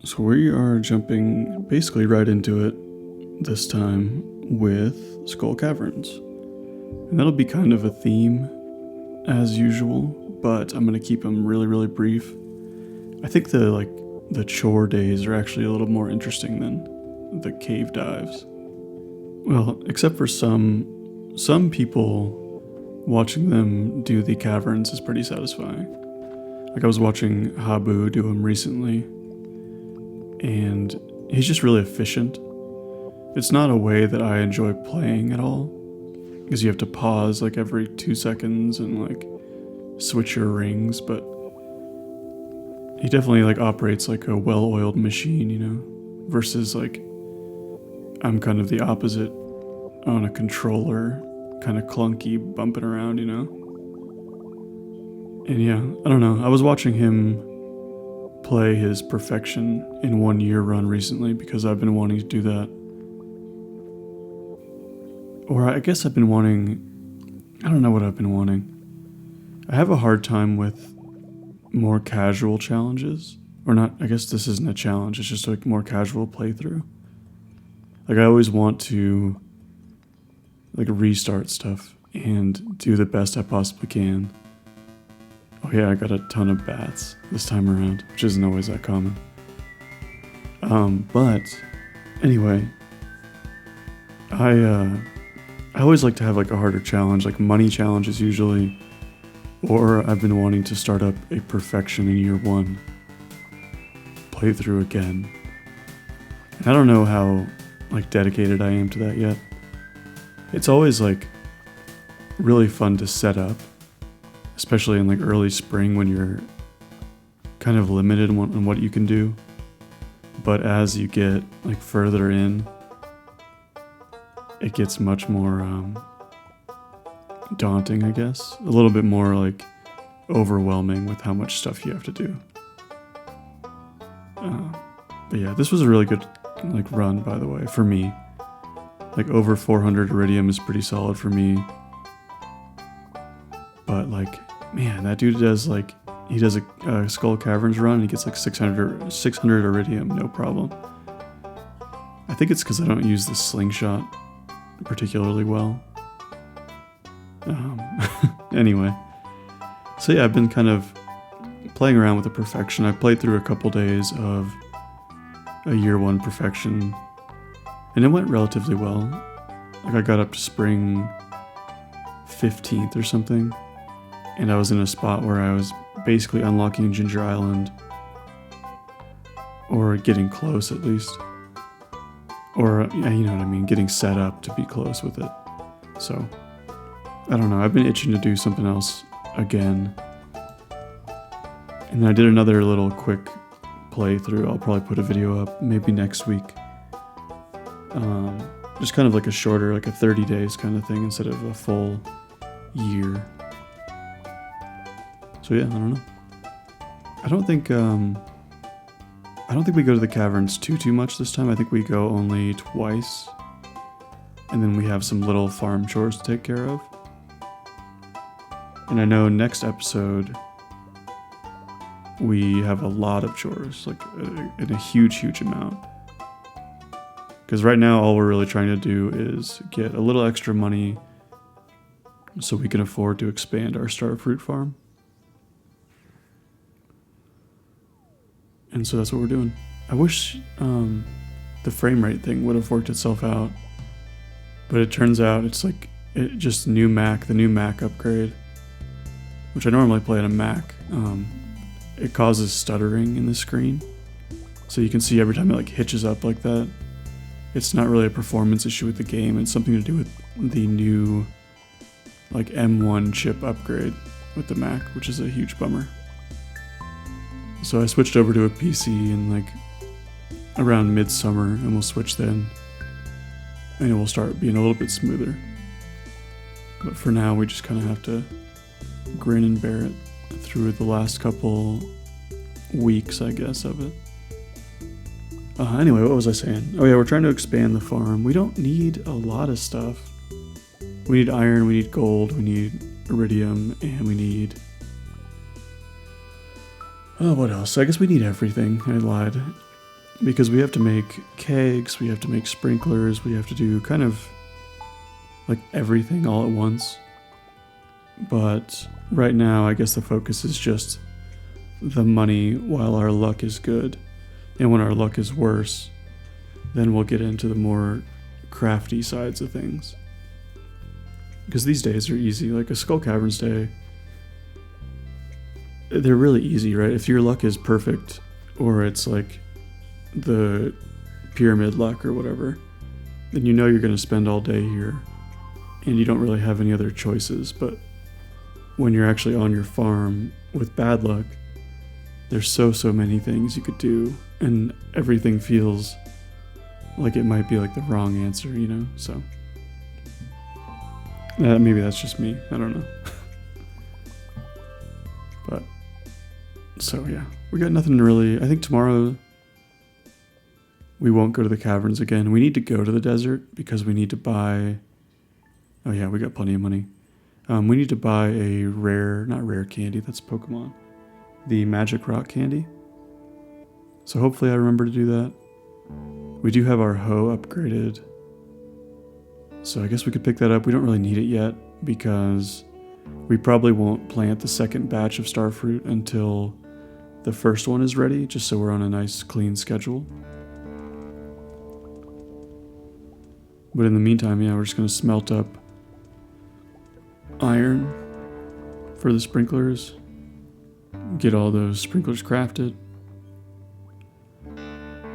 So we are jumping basically right into it this time with Skull Caverns. And that'll be kind of a theme as usual, but I'm going to keep them really brief. I think the chore days are actually a little more interesting than the cave dives. Well, except for some people, watching them do the caverns is pretty satisfying. Like I was watching Habu do them recently, and he's just really efficient. It's not a way that I enjoy playing at all, because you have to pause like every 2 seconds and like switch your rings, but he definitely like operates like a well-oiled machine, you know, versus like I'm kind of the opposite on a controller, kind of clunky, bumping around, you know. And yeah, I don't know, I was watching him play his perfection in 1 year run recently because I've been wanting to do that. Or I guess I've been wanting, I don't know what I've been wanting. I have a hard time with more casual challenges. Or not, I guess this isn't a challenge, it's just like more casual playthrough. Like I always want to like restart stuff and do the best I possibly can. Oh yeah, I got a ton of bats this time around, which isn't always that common. But anyway, I always like to have like a harder challenge, like money challenges usually, or I've been wanting to start up a perfection in year 1 playthrough again. And I don't know how like dedicated I am to that yet. It's always like really fun to set up, especially in like early spring when you're kind of limited on what you can do. But as you get like further in, it gets much more daunting, I guess. A little bit more like overwhelming with how much stuff you have to do. But yeah, this was a really good like run, by the way, for me. Like over 400 iridium is pretty solid for me. But like, man, that dude does like, he does a Skull Caverns run and he gets like 600 iridium, no problem. I think it's because I don't use the slingshot particularly well. Anyway, so yeah, I've been kind of playing around with the perfection. I played through a couple days of a year 1 perfection, and it went relatively well. Like I got up to spring 15th or something, and I was in a spot where I was basically unlocking Ginger Island, or getting close at least. Or, yeah, you know what I mean, getting set up to be close with it. So, I don't know, I've been itching to do something else again. And then I did another little quick playthrough. I'll probably put a video up maybe next week. Just kind of like a shorter, like a 30 days kind of thing instead of a full year. So yeah, I don't know. I don't think we go to the caverns too much this time. I think we go only twice. And then we have some little farm chores to take care of. And I know next episode we have a lot of chores, like in a huge amount. Because right now all we're really trying to do is get a little extra money so we can afford to expand our star fruit farm. And so that's what we're doing. I wish the frame rate thing would have worked itself out. But it turns out it's like just the new Mac upgrade, which I normally play on a Mac. It causes stuttering in the screen. So you can see every time it like hitches up like that. It's not really a performance issue with the game. It's something to do with the new like M1 chip upgrade with the Mac, which is a huge bummer. So I switched over to a PC in like around midsummer, and we'll switch then. And it will start being a little bit smoother. But for now, we just kind of have to grin and bear it through the last couple weeks, I guess, of it. Anyway, what was I saying? Oh yeah, we're trying to expand the farm. We don't need a lot of stuff. We need iron, we need gold, we need iridium, and we need... Oh, what else? I guess we need everything. I lied. because we have to make kegs, we have to make sprinklers, we have to do kind of like everything all at once. But right now, I guess the focus is just the money while our luck is good. And when our luck is worse, then we'll get into the more crafty sides of things. Because these days are easy. Like a Skull Caverns day, they're really easy, right? If your luck is perfect, or it's like the pyramid luck or whatever, then you know you're going to spend all day here. And you don't really have any other choices. But when you're actually on your farm with bad luck, there's so many things you could do, and everything feels like it might be like the wrong answer, you know? So maybe that's just me. I don't know. But so yeah, we got nothing really. I think tomorrow we won't go to the caverns again. We need to go to the desert because we need to buy. Oh yeah, we got plenty of money. We need to buy a not rare candy. That's Pokemon. The magic rock candy. So hopefully I remember to do that. We do have our hoe upgraded, so I guess we could pick that up. We don't really need it yet because we probably won't plant the second batch of starfruit until the first one is ready, just so we're on a nice clean schedule. But in the meantime, yeah, we're just going to smelt up iron for the sprinklers, get all those sprinklers crafted,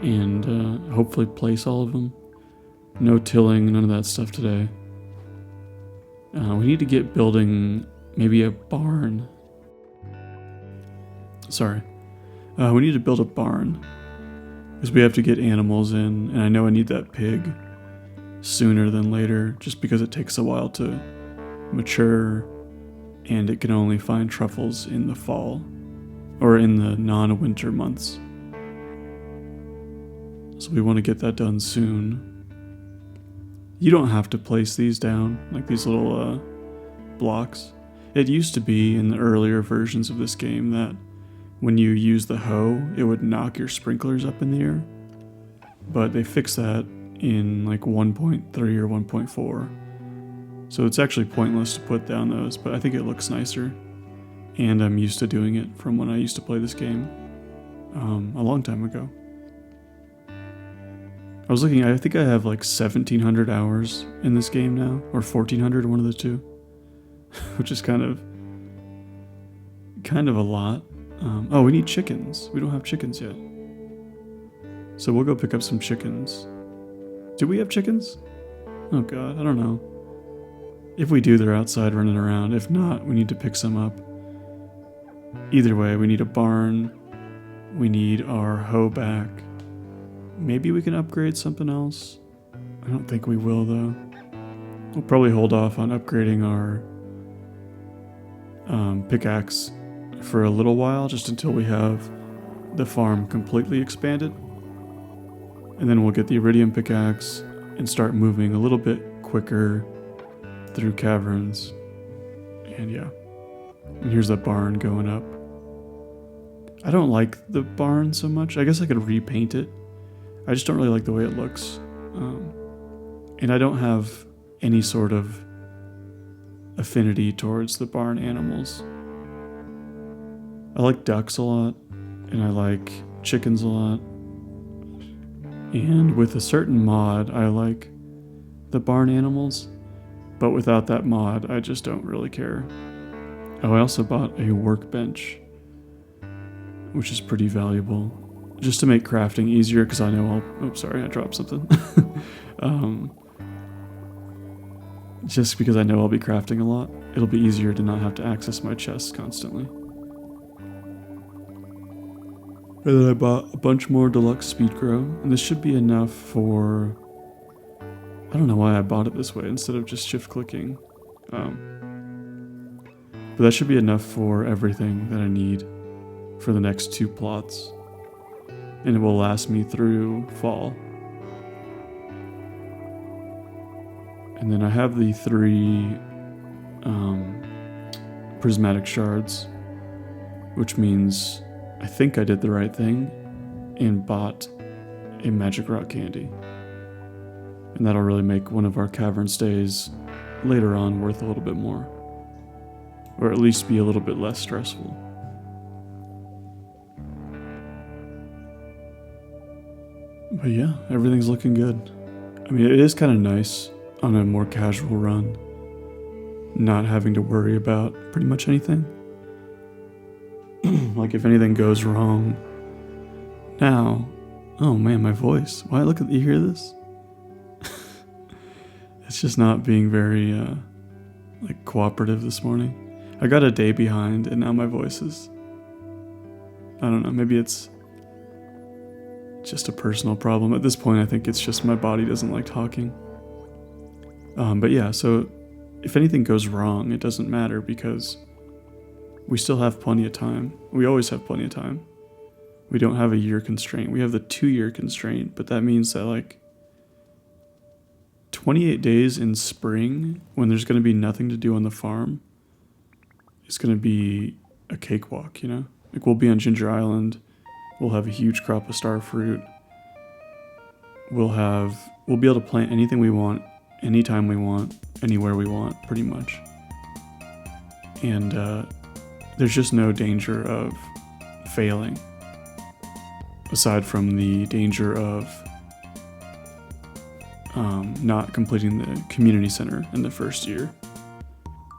and hopefully place all of them. No tilling, none of that stuff today. We need to get building maybe a barn. Sorry. We need to build a barn because we have to get animals in, and I know I need that pig sooner than later just because it takes a while to mature, and it can only find truffles in the fall or in the non-winter months. So we want to get that done soon. You don't have to place these down, like these little blocks. It used to be in the earlier versions of this game that when you use the hoe, it would knock your sprinklers up in the air. But they fixed that in like 1.3 or 1.4. So it's actually pointless to put down those, but I think it looks nicer. And I'm used to doing it from when I used to play this game a long time ago. I was looking, I think I have like 1,700 hours in this game now, or 1,400, one of the two, which is kind of a lot. Oh, we need chickens. We don't have chickens yet. So we'll go pick up some chickens. Do we have chickens? Oh god, I don't know. If we do, they're outside running around. If not, we need to pick some up. Either way, we need a barn. We need our hoe back. Maybe we can upgrade something else. I don't think we will, though. We'll probably hold off on upgrading our pickaxe for a little while, just until we have the farm completely expanded. And then we'll get the iridium pickaxe and start moving a little bit quicker through caverns. And yeah. And here's the barn going up. I don't like the barn so much. I guess I could repaint it. I just don't really like the way it looks. And I don't have any sort of affinity towards the barn animals. I like ducks a lot, and I like chickens a lot. And with a certain mod, I like the barn animals, but without that mod, I just don't really care. Oh, I also bought a workbench, which is pretty valuable, just to make crafting easier, because I know I'll... Oh, sorry, I dropped something. Just because I know I'll be crafting a lot, it'll be easier to not have to access my chests constantly. And then I bought a bunch more deluxe speed grow, and this should be enough for... I don't know why I bought it this way instead of just shift clicking. But that should be enough for everything that I need for the next 2 plots. And it will last me through fall. And then I have the 3 prismatic shards, which means I think I did the right thing and bought a magic rock candy. And that'll really make one of our cavern stays later on worth a little bit more. Or at least be a little bit less stressful. But yeah, everything's looking good. I mean, it is kind of nice on a more casual run, not having to worry about pretty much anything. Like if anything goes wrong now, oh man, my voice. Why, look at, you hear this? It's just not being very like cooperative this morning. I got a day behind and now my voice is, I don't know, maybe it's just a personal problem. At this point, I think it's just my body doesn't like talking. But yeah, so if anything goes wrong, it doesn't matter because we still have plenty of time. We always have plenty of time. We don't have a year constraint. We have the 2-year constraint, but that means that like 28 days in spring, when there's going to be nothing to do on the farm, it's going to be a cakewalk, you know? Like we'll be on Ginger Island. We'll have a huge crop of star fruit. We'll be able to plant anything we want, anytime we want, anywhere we want, pretty much. And there's just no danger of failing, aside from the danger of not completing the community center in the first year.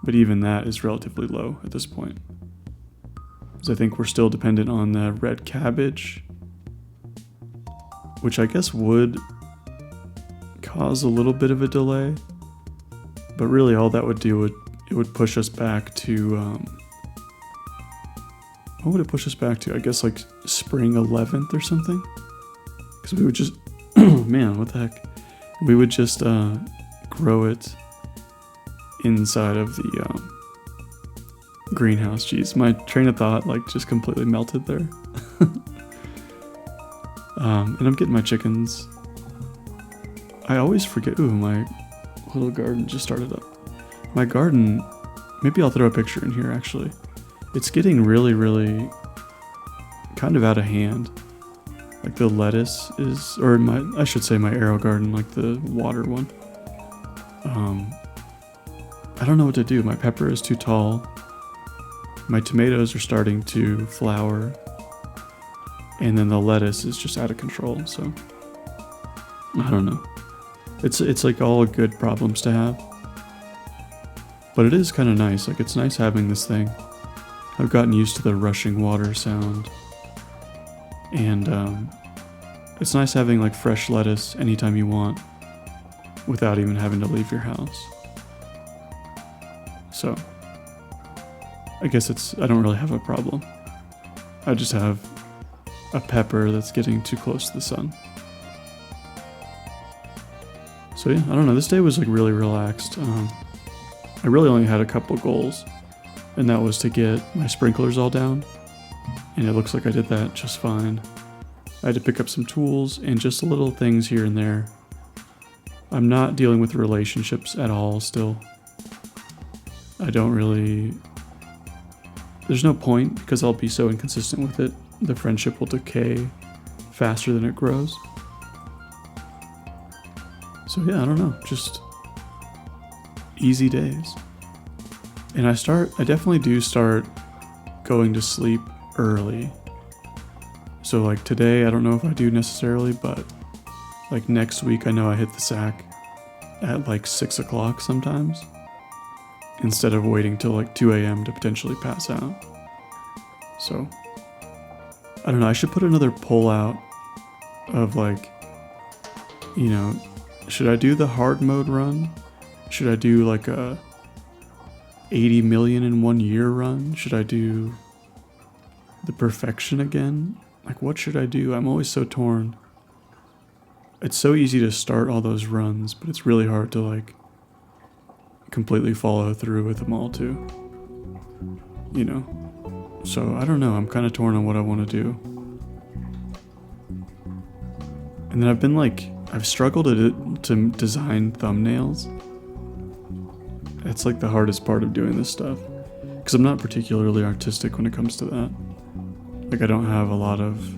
But even that is relatively low at this point. Because I think we're still dependent on the red cabbage, which I guess would cause a little bit of a delay. But really all that would do, it would push us back to, what would it push us back to? I guess like spring 11th or something? Because we would just, man, what the heck? We would just grow it inside of the greenhouse. Jeez, my train of thought like just completely melted there. And I'm getting my chickens. I always forget. Ooh, my little garden just started up. My garden, maybe I'll throw a picture in here actually. It's getting really, really kind of out of hand. Like the lettuce is, or I should say my arrow garden, like the water one. I don't know what to do. My pepper is too tall. My tomatoes are starting to flower. And then the lettuce is just out of control, so I don't know. It's like all good problems to have. But it is kind of nice. Like it's nice having this thing. I've gotten used to the rushing water sound. And it's nice having like fresh lettuce anytime you want without even having to leave your house. So I guess I don't really have a problem. I just have a pepper that's getting too close to the sun. So yeah, I don't know. This day was like really relaxed. I really only had a couple goals, and that was to get my sprinklers all down. And it looks like I did that just fine. I had to pick up some tools and just little things here and there. I'm not dealing with relationships at all still. I don't really... There's no point because I'll be so inconsistent with it. The friendship will decay faster than it grows. So yeah, I don't know. Just easy days. And I definitely do start going to sleep early. So like today, I don't know if I do necessarily, but like next week, I know I hit the sack at like 6 o'clock sometimes, instead of waiting till like 2 a.m. to potentially pass out. So I don't know, I should put another poll out of like, you know, should I do the hard mode run? Should I do like a 80 million in 1 year run? Should I do the perfection again? Like what should I do? I'm always so torn. It's so easy to start all those runs, but it's really hard to like completely follow through with them all too. You know? So I don't know, I'm kind of torn on what I want to do. And then I've struggled to design thumbnails. It's like the hardest part of doing this stuff. Because I'm not particularly artistic when it comes to that. Like I don't have a lot of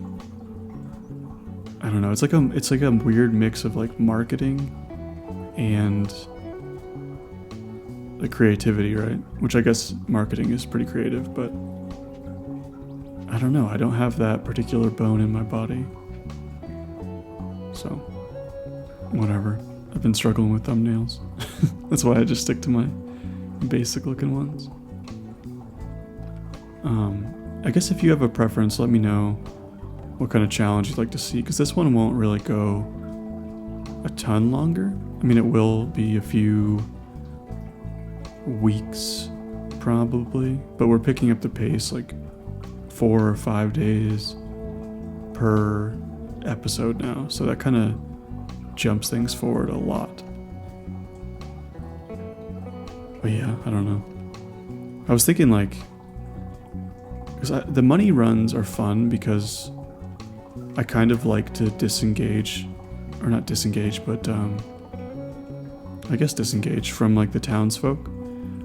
I don't know. It's like a weird mix of like marketing and the creativity, right? Which I guess marketing is pretty creative, but I don't know. I don't have that particular bone in my body. So, whatever. I've been struggling with thumbnails. That's why I just stick to my basic looking ones. I guess if you have a preference, let me know what kind of challenge you'd like to see, because this one won't really go a ton longer. I mean, it will be a few weeks probably, but we're picking up the pace like 4 or 5 days per episode now, so that kind of jumps things forward a lot. But yeah, I don't know. I was thinking like, because the money runs are fun because I kind of like to disengage, or not disengage, but I guess disengage from like the townsfolk.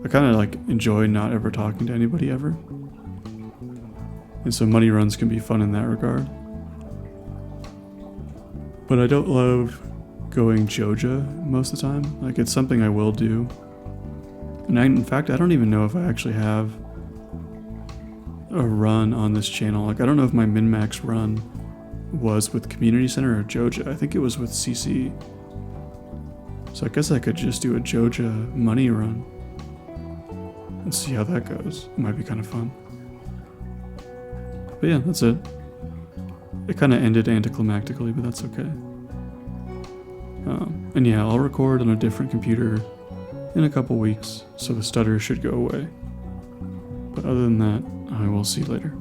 I kind of like enjoy not ever talking to anybody ever. And so money runs can be fun in that regard. But I don't love going Joja most of the time. Like, it's something I will do. And in fact, I don't even know if I actually have a run on this channel. Like, I don't know if my min-max run was with Community Center or Joja. I think it was with CC. So I guess I could just do a Joja money run and see how that goes. It might be kind of fun. But yeah, that's it. It kind of ended anticlimactically, but that's okay. And yeah, I'll record on a different computer in a couple weeks, so the stutter should go away. But other than that, I will see you later.